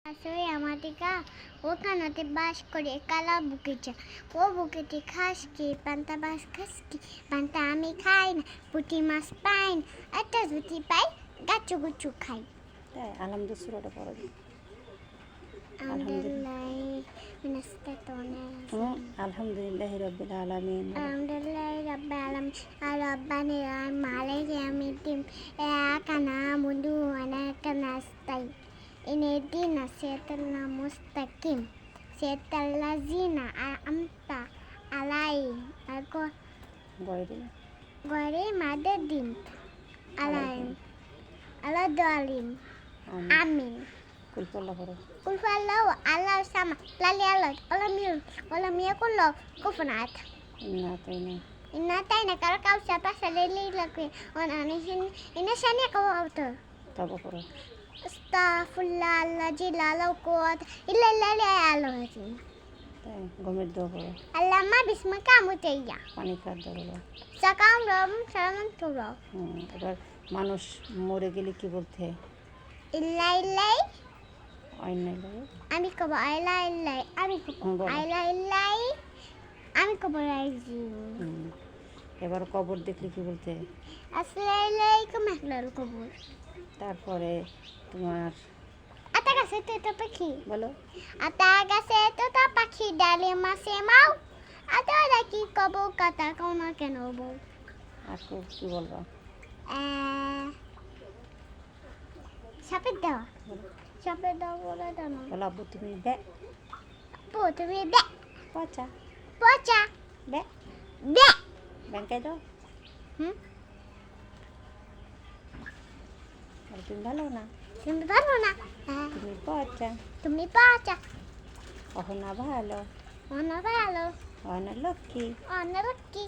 আসলে আমাদের ওখানেতে বাস করে কালা বুকেটা ও বুকেতে খাস কি পান্তা বাস খাস কি পান্তা আমি খাই না পুঁটি মাছ পাই না একটা যদি পাই গাছু গুচু খাই তাই আলহামদুলিল্লাহ সুরাটা পড়ো দিই। আলহামদুলিল্লাহ মিনাস্তাতোনা আলহামদুলিল্লাহ রাব্বিল আলামিন আলহামদুলিল্লাহ রাব্বিল আলামিন আর-রাব্বানির মালিকি ইয়াউমিদ্দিন ইয়াকা না'বুদু ওয়া ইয়াকা নাস্তাইন ইহদিনা সিরাতাল মুস্তাকিম সিরাতাল লাযিনা আন'আমতা আলাইহিম গয়রিল মাগদুবি আলাইহিম ওয়ালাদ-দালিন আমিন। কুলফাল্লাহ পড়ো। কুলফাল্লাহু আল্লাহু সামাদ লাম ইয়ালিদ ওয়ালাম ইয়াকুল লাহু কুফুওয়ান আহাদ। Inna ta'ina kalau kau siapa salili lagi orang ini sana kau auto. তওবা পড়ো। Astaghfirullahaladzim la quwwata illa billahil তাই গমের দোয়া পড়ো। Allahumma bismika mutayya. পানি খাওয়ার দোয়া পড়ো। Sakam ram salam turo. এবার মানুষ মরে গেলে কি বলতে হয়? Illai অন্যায় আমি কব আইলাই আমি কব আইলাই আমি কব রাইজি। এবার কবর দেখলে কি বলতে হয়? আসসালামু আলাইকুম আহলাল কবর। তারপরে তোমার আতা গাছে তো পাখি বলো। আতা গাছে তো পাখি ডালে মাছে মাও আতা কি কব কথা কোন কেন বল আর কি বলবা? সাপের দেওয়া সাপের দেওয়া বলে দাও না। বলো আব্বু তুমি বে আপু তুমি বে পচা পচা বে বে ব্যাংকে যাও। আর তুমি ভালো না তুমি পারবো না তুমি পচা তুমি পচা অহনা ভালো অন্য ভালো অহনা লক্ষ্মী অন্য লক্ষ্মী